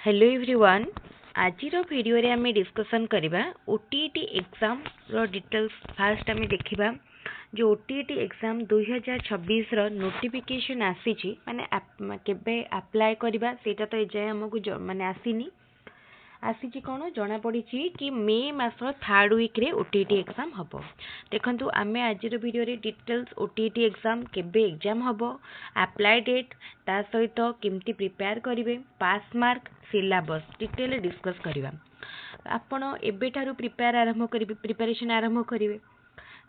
Hello everyone. आज video रे आमे डिस्कशन करबा ओटीईटी एग्जाम रो डिटेल्स। फास्ट आमे देखिबा जो ओटीईटी एग्जाम 2026 रो नोटिफिकेशन आसीची माने केबे अप्लाई करबा सेटा तो एजाय हमकु माने आसीनी। आसीची कोन जना पड़ी कि मे मास 3rd वीक रे ओटीईटी एग्जाम हबो। देखंतु आमे आज वीडियो रे डिटेल्स ओटीईटी एग्जाम केबे एग्जाम हबो, अप्लाई डेट, ता सहित केमती प्रिपेयर करिवे, पास मार्क, सिलेबस डिटेल डिस्कस करिवा। आपण एबेठारु प्रिपरेशन आरंभ करिवे।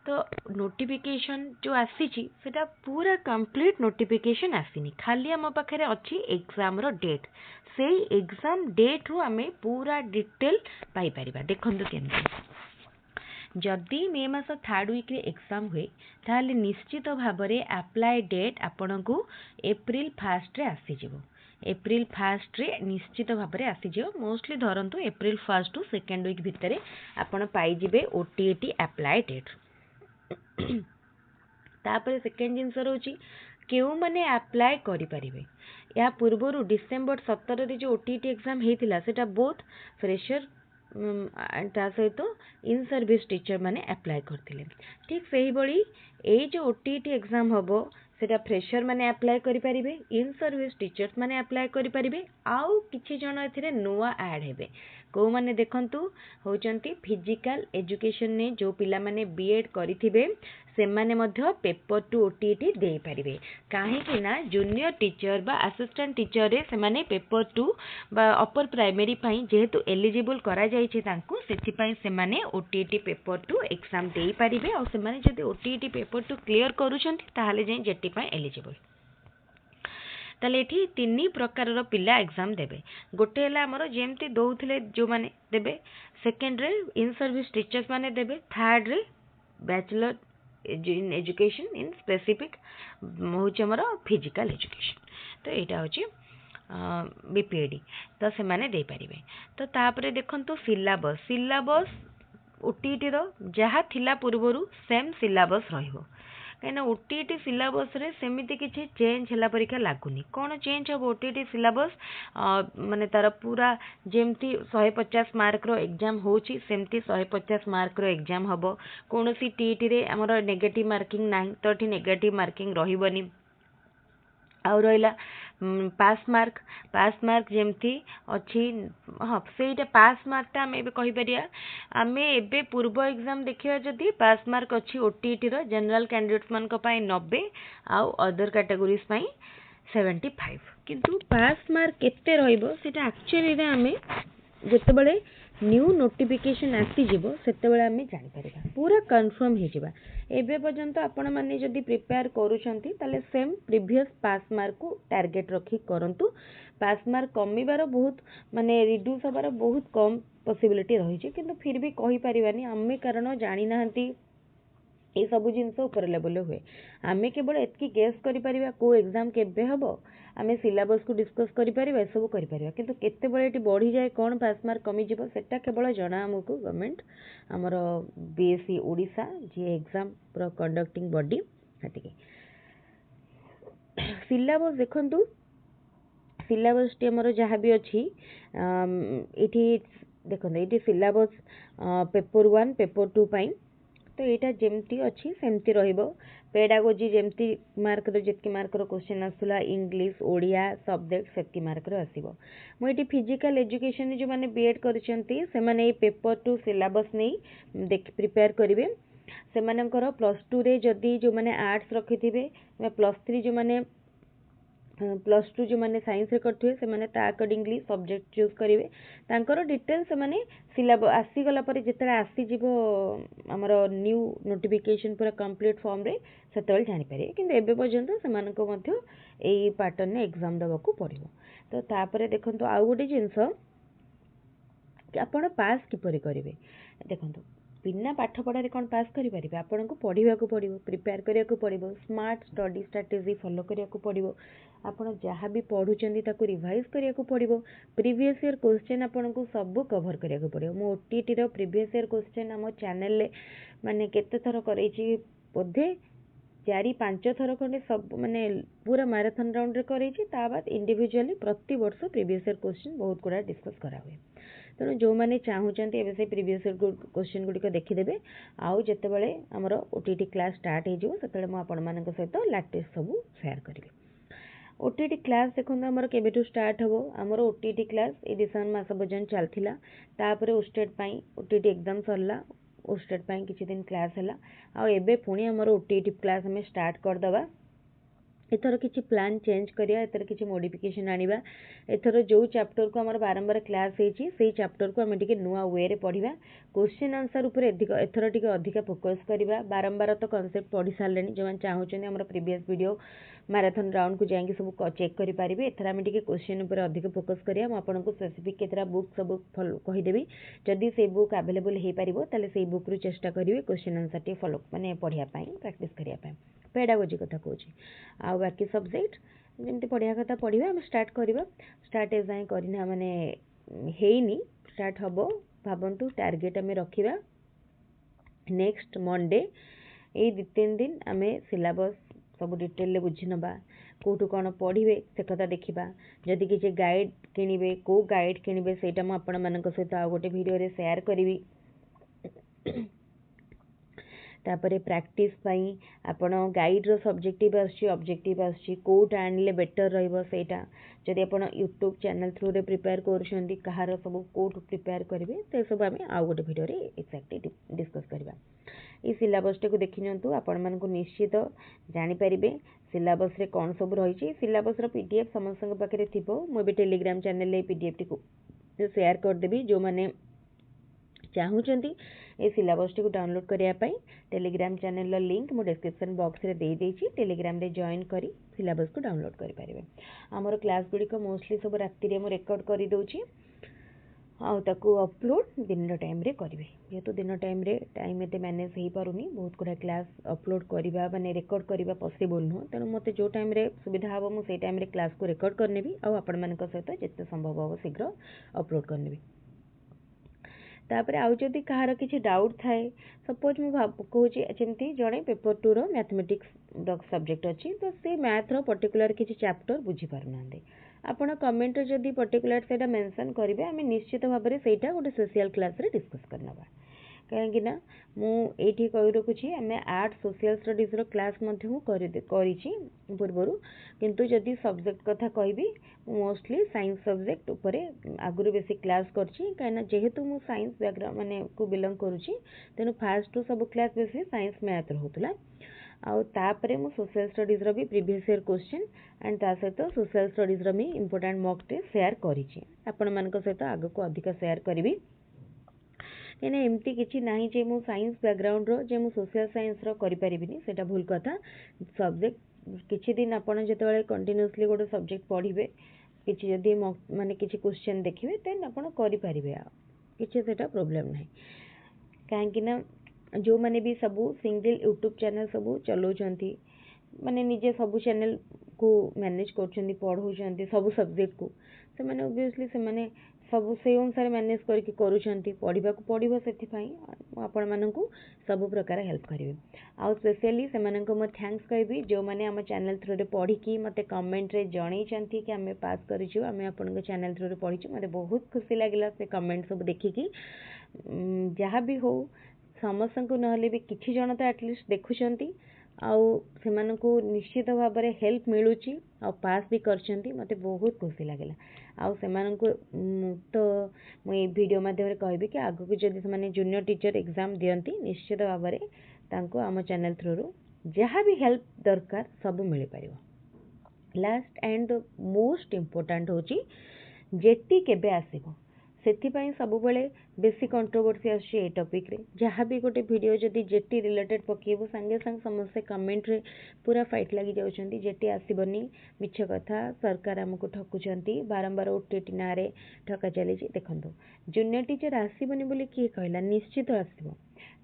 तो नोटिफिकेशन जो आसीची सेटा पूरा कंप्लीट नोटिफिकेशन आसीनी, खाली आम पाखे अच्छी एग्जाम रो डेट। से एग्जाम डेट रु आमे पूरा डिटेल पाई परिबा। देखंतु केमती जदि मे मास 3rd वीक रे एग्जाम हुए ताले निश्चित भाबरे अप्लाई डेट आपनकु एप्रिल 1st रे आसी जिवो। एप्रिल 1st रे निश्चित भाबरे आसी जिवो। मोस्टली धरंतु April 1st to 2nd week भितरे आपण पाई जिवे ओटीईटी अप्लाई डेट। तापर सेकेंड जिनस रोची केउ माने अप्लाई करि परिबे। या पूर्वरु डिसेंबर 17 रे जो ओटीईटी एग्जाम हेतिला सेटा बोथ फ्रेशर ता सहित इन सर्विस टीचर माने अप्लाई करथिले। ठीक सही बळी ए जो ओटीईटी एग्जाम हबो सेटा फ्रेशर माने अप्लाई करि परिबे, इन सर्विस टीचर्स माने अप्लाई करि परिबे, आउ किछि जण एथिरे नुवा ऐड हेबे। को माने देखंतु होचंती फिजिकल एजुकेशन ने जो पिला माने बीएड करिथिबे से माने मध्य पेपर टू ओटीईटी दे पारिबे। काहे कि ना जूनियर टीचर बा असिस्टेंट टीचर रे से माने पेपर टू बा अपर प्राइमरी पई जेहेतु एलिजिबल करा जाय छै तांको सेति पई से माने ओटीईटी पेपर टू एग्जाम दे पारिबे। और से माने जदि ओटीईटी पेपर टू क्लियर करूछंती ताहाले जे जेटी पई एलिजिबल। ताले एठी तीन प्रकार पिला एग्जाम देबे। गोटे हला हमर जेमती दउथिले जो माने देबे, सेकेंड रे इन सर्विस टीचर्स माने देबे, थर्ड रे bachelor in education in specific होची हमर फिजिकल एजुकेशन। तो एटा होची बीपीएडी तो से माने दे पारिबे। तो तापरे देखंतु सिलेबस ओटीईटी रो जहा थिला पूर्वरु सेम सिलेबस रहिबो। कहीं ओटीईटी सिलेबस रे सेमिति किछि चेंज होला परिका लागुनी। कोन चेंज हो ओटीईटी सिलेबस माने तार पूरा जेमती 150 मार्क रो एग्जाम होची सेमती 150 मार्क रो एग्जाम हबो। कोनोसी टीईटी रे हमर नेगेटिव मार्किंग नाही तो एठी नेगेटिव मार्किंग रहिबनी। आउ रहिला पास मार्क जेमती अच्छी हाँ सेटा पास मार्क टा आमे कहि परिया। आमे एबे पूर्व एग्जाम देखिया जदी पास मार्क अच्छी ओटीईटी रो जनरल कैंडिडेट्स मान को पाई 90 आउ अदर कैटेगोरीज पाई 75। किंतु पास मार्क केते रहइबो सेटा एक्चुअली रे आमे जेतेबेले न्यू नोटिफिकेशन आसी जिवो सेतेबेले आमे जानि परिबा, पूरा कंफर्म हे जिबा। एबे पर्यंत आपण माने जदी प्रिपेयर करूछंती ताले सेम प्रीवियस पास मार्क को टारगेट रखी करंतु। पास मार्क कमीबार बहुत माने रिड्यूस होबार बहुत कम पॉसिबिलिटी रही छै, किंतु फिर भी कहि परिबानी आमे कारण जानि नाहंती ए सब जिनस ऊपर लेवल हुए। आमे केवल एतकी गेस करि परिबा को एग्जाम केबे हबो, आमे सिलेबस को डिस्कस करि परिबा, ए सब करि परिबा, किंतु केते बळे एटी बढ़ी जाय कोन पास मार्क कमी जिवो सेटा केवल जणा हमकु गवर्नमेंट हमर बीएससी ओडिसा जे एग्जाम प्रो कंडक्टिंग बॉडी हटिके। सिलेबस देखंतु सिलेबस टी हमर जहा भी अछि एठी देखंतु एठी सिलेबस पेपर 1 पेपर 2 पई तो यहाँ जमती अच्छी सेमती रहिबो। पेडागोजी जमती मार्क जितकी मार्क क्वेश्चन आसला इंग्लिश ओडिया सब्जेक्ट सेतकी मार्क आसीबो। मु एटी फिजिकल एजुकेशन जो माने बीएड करछंती से माने पेपर टू सिलेबस नहीं देख प्रिपेयर करिवे। से मानकर +2 रे जदी जो माने आर्ट्स रखिथिबे +3 जो माने +2 जो माने साइंस रे करथिबे से माने ता अकॉर्डिंगली सब्जेक्ट चूज करिवे। तांकर डिटेल से माने सिलेबस आसी गला पर जेतरा आसी जिवो हमर न्यू नोटिफिकेशन पूरा कंप्लीट फॉर्म रे सेतल जानि पारे। किंतु एबे पर्यंत से मानको मध्य एई पैटर्न ने एग्जाम देबाकू पड़िबो। तो तापरे देखंतु आउ गोटे जिंस कि आपण पास किपरि करिवे। देखंतु बिना पाठ पढ़ारे कौन पास करें आपन को पढ़ा पड़ो प्रिपेयर करने को पड़ो स्मार्ट स्टडी स्ट्रेटेजी फॉलो करने को पड़ो आपड़ जहाँ भी पढ़ुं ताको रिवाइज करने को पड़ो प्रीवियस ईयर क्वेश्चन आपन को सब कवर करने को पड़ो। मो ओटीटी रो प्रीवियस ईयर क्वेश्चन आम चैनल माने केते थर करैछि बोधे चारि पांच थर खंडे सब माने पूरा मैराथन राउंड रे करैछि ता बाद इंडिविजुअली प्रति वर्ष प्रीवियस ईयर क्वेश्चन बहुत गुड़ा डिस्कस करा हुए तेणु जो मैंने चाहूँगी एवं से प्रीवियस ईयर क्वेश्चन गुड़िक देखीदेवे आउ जितेबाला आमर ओटीटी क्लास स्टार्ट हो आपण सहित लैटेस्ट सब शेयर करी ओटीटी क्लास देखो आमर केबेठू स्टार्ट हम आमर ओटीटी क्लास ए डिसेम्बर मास पर्यंत चलता तापर ओस्टेट ओटीटी एग्जाम सरला ओस्टेट किसी दिन क्लास है आबे पुणी आमर ओटीटी क्लास आम स्टार्ट करदे एथर किसी प्लान चेंज करिया एथर किसी मॉडिफिकेशन आनिबा एथर जो चैप्टर को हमर बारंबार क्लास हेची सेही चैप्टर को हम टिके नुआ वे रे पढ़िबा क्वेश्चन आंसर ऊपर एथर टिके अधिक फोकस करिबा बारंबार तो कांसेप्ट पढ़ी सारलेनी जो माने चाहूचनी हमर प्रीवियस वीडियो मैराथन राउंड को जाएंगे सब चेक करि पारिबे एथर हम टिके क्वेश्चन ऊपर अधिक फोकस करिया हम आपन को स्पेसिफिक केतरा बुक सब फॉलो कहि देबी जदी से बुक अवेलेबल हे पारिबो ताले से बुक रु चेष्टा करिवे क्वेश्चन आंसर टी फॉलो माने पढ़िया पई प्रैक्टिस करिया पई पेडागोजी कथा कहूँ आ बाकी सब्जेक्ट जमी पढ़िया कथा पढ़ा आम स्टार्ट करवा स्टार्ट ए जाए करना माने हेनी स्टार्ट हम भावतु टार्गेट आम रखा नेक्स्ट मंडे ये 2-3 दिन आम सिलेबस सब डिटेल बुझी नवा कौटू कौन पढ़े से कथा देखा जदि किसी गाइड किणवे कौ गाइड किणवे से आपण मान सहित आ गोटे वीडियो शेयर करी तापरे प्रैक्टिस पई आपण गाइड रो सब्जेक्टिव आछि ऑब्जेक्टिव आछि कोट आनले बेटर रहइबो सेटा जदि आपण यूट्यूब चैनल थ्रू रे प्रिपेयर करछन्ती कहार सब कोट प्रिपेयर करिवे ते सब आमे आ गोटे वीडियो रे एक्जेक्टली डिस्कस करबा ई सिलेबस को देखि नंतु आपण मन को निश्चित जानि परिबे सिलेबस रे कोन सब रहिछि सिलेबस रो पीडीएफ समस्त पाखरे थिबो मो बे टेलीग्राम चैनल ले पीडीएफ टी को शेयर कर देबी जो माने चाहूँगी ये सिलेबस टी डाउनलोड करने टेलीग्राम चैनल लिंक मो डिस्क्रिप्शन बॉक्स रे दे देछि टेलीग्राम रे जॉइन करी सिलेबस को डाउनलोड करि पारिबे हमर क्लास गुडी मोस्टली सब राति रे मो रिकॉर्ड करि दोछि आउ ताकू अपलोड दिन टाइम रे करिवे जेहेतु दिन टाइम रे टाइम एते मैनेज हेई पारुनी बहुत गुडा क्लास अपलोड करबा माने रिकॉर्ड करबा पॉसिबल न तेणु मते जो टाइम रे सुविधा हबो मो सेई टाइम रे क्लास को रिकॉर्ड करनेबी आउ आपण मानक सहित जेते संभव हो शीघ्र अपलोड करनेबी तापर आउ जदि कहार किसी डाउट थाए सपोज मु कहूँ जमी जड़े पेपर 2 रो मैथमेटिक्स सब्जेक्ट अच्छी तो से मैथ रो पर्टिकुलर किसी चैप्टर बुझी पारना आपण कमेंट जदि पर्टिकुलर सेटा मेंशन करेंगे आम निश्चित भाव में सेटा गोटे स्पेशल क्लास रे डिस्कस करना कहीं मुझे कही रखुच्छी आम आर्ट सोशल स्टडीज रो क्लास पूर्वर किंतु जदि सब्जेक्ट कथा कहि मोस्टली साइंस सब्जेक्ट उपरे आगुरी बेसी क्लास करछि कहीं जेहेतु मु साइंस बैकग्राउंड माने को बिलोंग करुछि तेनु फास्ट टू सब क्लास बेसी साइंस मैथ रहउतला आउ तापरे मु सोशल स्टडीज रो भी प्रीवियस ईयर क्वेश्चन एंड ता सहित सोशल स्टडीज रो भी इंपोर्टेंट मॉक टेस्ट शेयर करिछि आपण मानक सहित आगु को अधिक शेयर करबी कहीं एमती किसी ना जे मु साइंस बैकग्राउंड रो जे मु सोशल साइंस रो करि परिबिनी सेटा भूल कथा सब्जेक्ट किछि दिन आपण जेतेबेले कंटीन्यूअसली गोटे सब्जेक्ट पढ़िबे किछि जदि माने किछि क्वेश्चन देखिबे देन आपण करि परिबे किछि सेटा प्रॉब्लम नाही काहेकि ना जो माने भी सबू सिंगल यूट्यूब चैनल सबू चलाउछंती माने निजे सबू चैनल को मैनेज करछंती पढ़ौछंती सबू सब्जेक्ट को से माने ऑब्वियसली से माने सब से अनुसार मैनेज करके करूछंती पढ़ा पड़ो से आपण मानू सब प्रकार हेल्प करेंगे आउ स्पेशली से मैं थैंक्स कहि जो मैंने आम चैनल थ्रू रे पढ़ी मत कमेंट रे जनइछंती कि आम पास करूँ आम आपण चैनल थ्रू रे पढ़ी मत बहुत खुशी लगिला से कमेंट सब देखिकी जहाँ भी हो समस्त को नहले भी किछि जन तो एटलिस्ट देखुछंती आउ सेमानकु निश्चित भाव में हेल्प मिलूची आ पास भी करछंती मते बहुत खुशी लागला आउ सेमानकु तो मुई वीडियो माध्यम कहबी कि आगु को जदि से जूनियर टीचर एग्जाम दियंती निश्चित भाव में तांको आम चैनल थ्रू रू जहाँ भी हेल्प दरकार सब मिल पारिबो लास्ट एंड मोस्ट इम्पोर्टेंट होची जेटी केबे आसीबो सेथिपाई सबुबले बेसी कंट्रोवर्सी आछे ए टॉपिक रे जहाँ भी गोटे वीडियो जदि जेटी रिलेटेड पकेबो संगे संग समस्त कमेंट रे पूरा फाइट लगी जाउछंती जेटी आसीबनी मिछ कथा सरकार हमको ठकुचंती बारंबार ओटीटी ना रे ठका चली देखंतु जूनियर टीचर आसीबनी बोली किए कहला निश्चित आसीबो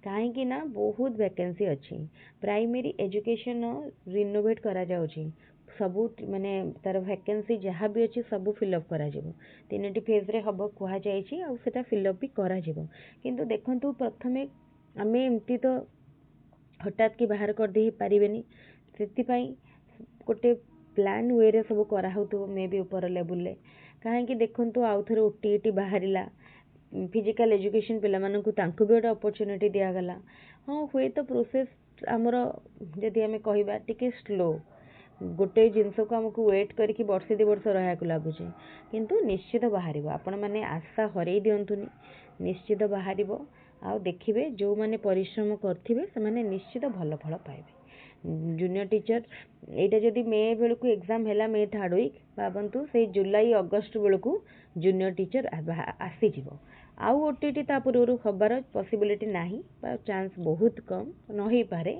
काहे कि ना बहुत वैकेंसी अच्छी प्राइमरी एजुकेशन रिनोवेट करा जाउची सबू माने तार वैकेंसी जहाँ भी अच्छी सबू फिलअप करा जिवो 3टी फेज रे हबो कुहा जायछि आ सेटा फिलअप भी करा जिवो किंतु देखंतु प्रथमे आमे एमती तो हठात कि बाहर कर दे पारिबेनी ସେଥିପାଇଁ ଗୋଟେ ପ୍ଲାନ୍ ୱେରେ ସବୁ କରାହେଉଥିବ ମେ ବି ଉପର ଲେବୁଲରେ। କାହିଁକି ଦେଖନ୍ତୁ ଆଉ ଥରେ OTET ବାହାରିଲା, ଫିଜିକାଲ୍ ଏଜୁକେସନ୍ ପିଲାମାନଙ୍କୁ ତାଙ୍କୁ ବି ଗୋଟେ ଅପରଚ୍ୟୁନିଟି ଦିଆଗଲା। ହଁ ହୁଏତ ପ୍ରୋସେସ୍ ଆମର ଯଦି ଆମେ କହିବା ଟିକେ ସ୍ଲୋ, ଗୋଟେ ଜିନିଷକୁ ଆମକୁ ୱେଟ୍ କରିକି ବର୍ଷେ 2 ବର୍ଷ ରହିବାକୁ ଲାଗୁଛି, କିନ୍ତୁ ନିଶ୍ଚିତ ବାହାରିବ। ଆପଣମାନେ ଆଶା ହରେଇ ଦିଅନ୍ତୁନି, ନିଶ୍ଚିତ ବାହାରିବ। ଆଉ ଦେଖିବେ ଯେଉଁମାନେ ପରିଶ୍ରମ କରିଥିବେ ସେମାନେ ନିଶ୍ଚିତ ଭଲ ଫଳ ପାଇବେ। ଜୁନିୟର ଟିଚର ଏଇଟା ଯଦି ମେ ବେଳକୁ ଏକ୍ଜାମ୍ ହେଲା, ମେ 3rd ୱିକ୍, ଭାବନ୍ତୁ ସେଇ ଜୁଲାଇ ଅଗଷ୍ଟ ବେଳକୁ ଜୁନିୟର ଟିଚର ଆସିଯିବ। ଆଉ OTET ତା ପୂର୍ବରୁ ହେବାର ପସିବିଲିଟି ନାହିଁ ବା ଚାନ୍ସ ବହୁତ କମ୍, ନ ହେଇପାରେ।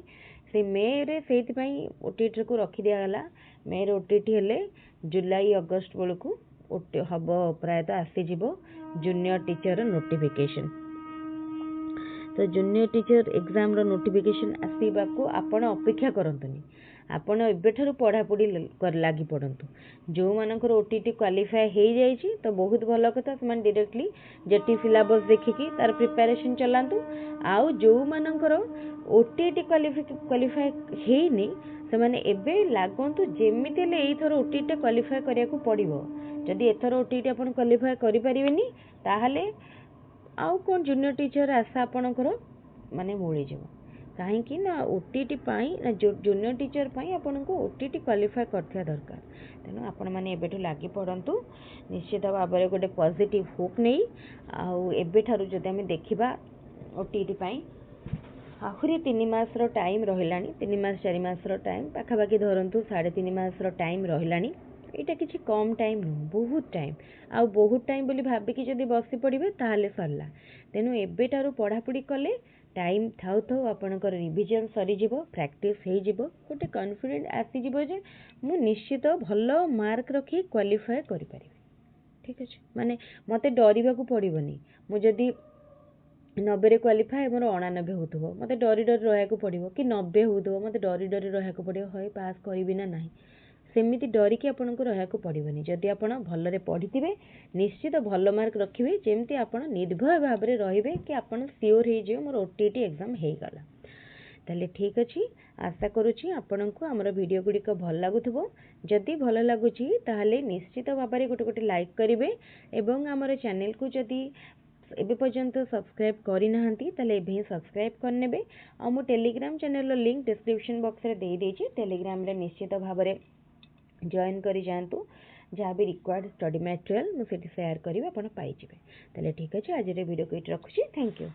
ସେ ମେରେ ସେଇଥିପାଇଁ OTETକୁ ରଖିଦିଆଗଲା। ମେରେ OTET ହେଲେ ଜୁଲାଇ ଅଗଷ୍ଟ ବେଳକୁ ହେବ, ପ୍ରାୟତଃ ଆସିଯିବ ଜୁନିୟର ଟିଚର ନୋଟିଫିକେସନ୍। ତ ଜୁନିୟର ଟିଚର ଏକ୍ଜାମର ନୋଟିଫିକେସନ୍ ଆସିବାକୁ ଆପଣ ଅପେକ୍ଷା କରନ୍ତୁନି, ଆପଣ ଏବେଠାରୁ ପଢ଼ାପଢ଼ି ଲାଗି ପଡ଼ନ୍ତୁ। ଯେଉଁମାନଙ୍କର OTET କ୍ୱାଲିଫାଏ ହେଇଯାଇଛି ତ ବହୁତ ଭଲ କଥା, ସେମାନେ ଡିରେକ୍ଟଲି ଯେଟି ସିଲାବସ୍ ଦେଖିକି ତାର ପ୍ରିପାରେସନ୍ ଚଲାନ୍ତୁ। ଆଉ ଯେଉଁମାନଙ୍କର OTET କ୍ୱାଲିଫାଏ ହେଇନି ସେମାନେ ଏବେ ଲାଗନ୍ତୁ, ଯେମିତି ହେଲେ ଏଇଥର OTET କ୍ୱାଲିଫାଏ କରିବାକୁ ପଡ଼ିବ। ଯଦି ଏଥର OTET ଆପଣ କ୍ୱାଲିଫାଏ କରିପାରିବେନି ତାହେଲେ ଆଉ କ'ଣ ଜୁନିୟର ଟିଚର ଆଶା ଆପଣଙ୍କର ମାନେ ମୂଳିଯିବ। କାହିଁକି ନା OTET ପାଇଁ ନା ଜୁନିୟର ଟିଚର ପାଇଁ ଆପଣଙ୍କୁ OTET କ୍ୱାଲିଫାଏ କରିଥିବା ଦରକାର। ତେଣୁ ଆପଣମାନେ ଏବେଠୁ ଲାଗି ପଡ଼ନ୍ତୁ ନିଶ୍ଚିତ ଭାବରେ ଗୋଟେ ପଜିଟିଭ୍ ହୋପ୍ ନେଇ। ଆଉ ଏବେଠାରୁ ଯଦି ଆମେ ଦେଖିବା OTET ପାଇଁ ଆହୁରି 3 ମାସର ଟାଇମ୍ ରହିଲାଣି, 3 ମାସ 4 ମାସର ଟାଇମ୍ ପାଖାପାଖି ଧରନ୍ତୁ, 3.5 ମାସର ଟାଇମ୍ ରହିଲାଣି। ଏଇଟା କିଛି କମ୍ ଟାଇମ୍ ନୁହଁ, ବହୁତ ଟାଇମ୍। ଆଉ ବହୁତ ଟାଇମ୍ ବୋଲି ଭାବିକି ଯଦି ବସି ପଡ଼ିବେ ତାହେଲେ ସରିଲା। ତେଣୁ ଏବେଠାରୁ ପଢ଼ାପଢ଼ି କଲେ ଟାଇମ୍ ଥାଉ ଥାଉ ଆପଣଙ୍କର ରିଭିଜନ୍ ସରିଯିବ, ପ୍ରାକ୍ଟିସ୍ ହେଇଯିବ, ଗୋଟେ କନଫିଡେଣ୍ଟ ଆସିଯିବ ଯେ ମୁଁ ନିଶ୍ଚିତ ଭଲ ମାର୍କ ରଖି କ୍ୱାଲିଫାଏ କରିପାରିବି। ଠିକ୍ ଅଛି, ମାନେ ମୋତେ ଡରିବାକୁ ପଡ଼ିବନି। ମୁଁ ଯଦି 90ରେ କ୍ୱାଲିଫାଏ, ମୋର 99 ହେଉଥିବ, ମୋତେ ଡରି ଡରି ରହିବାକୁ ପଡ଼ିବ, କି 90 ହେଉଥିବ, ମୋତେ ଡରି ଡରି ରହିବାକୁ ପଡ଼ିବ, ହଁ ପାସ୍ କରିବି ନା ନାହିଁ। ସେମିତି ଡରିକି ଆପଣଙ୍କୁ ରହିବାକୁ ପଡ଼ିବନି। ଯଦି ଆପଣ ଭଲରେ ପଢ଼ିଥିବେ ନିଶ୍ଚିତ ଭଲ ମାର୍କ ରଖିବେ, ଯେମିତି ଆପଣ ନିର୍ଭୟ ଭାବରେ ରହିବେ କି ଆପଣ ସିଓର ହେଇଯିବେ ମୋର OTET ଏକ୍ଜାମ୍ ହେଇଗଲା। ତାହେଲେ ଠିକ୍ ଅଛି, ଆଶା କରୁଛି ଆପଣଙ୍କୁ ଆମର ଭିଡ଼ିଓ ଗୁଡ଼ିକ ଭଲ ଲାଗୁଥିବ। ଯଦି ଭଲ ଲାଗୁଛି ତାହେଲେ ନିଶ୍ଚିତ ଭାବରେ ଗୋଟେ ଲାଇକ୍ କରିବେ ଏବଂ ଆମର ଚ୍ୟାନେଲକୁ ଯଦି ଏବେ ପର୍ଯ୍ୟନ୍ତ ସବସ୍କ୍ରାଇବ୍ କରିନାହାନ୍ତି ତାହେଲେ ଏବେ ହିଁ ସବସ୍କ୍ରାଇବ୍ କରିନେବେ। ଆଉ ମୁଁ ଟେଲିଗ୍ରାମ ଚ୍ୟାନେଲର ଲିଙ୍କ୍ ଡିସ୍କ୍ରିପ୍ସନ୍ ବକ୍ସରେ ଦେଇଦେଇଛି, ଟେଲିଗ୍ରାମରେ ନିଶ୍ଚିତ ଭାବରେ ଜଏନ୍ କରି ଯାଆନ୍ତୁ। ଯାହା ବି ରିକ୍ୱାର୍ଡ଼ ଷ୍ଟଡ଼ି ମ୍ୟାଟେରିଆଲ୍ ମୁଁ ସେଠି ସେୟାର କରିବି, ଆପଣ ପାଇଯିବେ। ତାହେଲେ ଠିକ୍ ଅଛି, ଆଜିର ଭିଡ଼ିଓକୁ ଏଇଠି ରଖୁଛି। Thank you.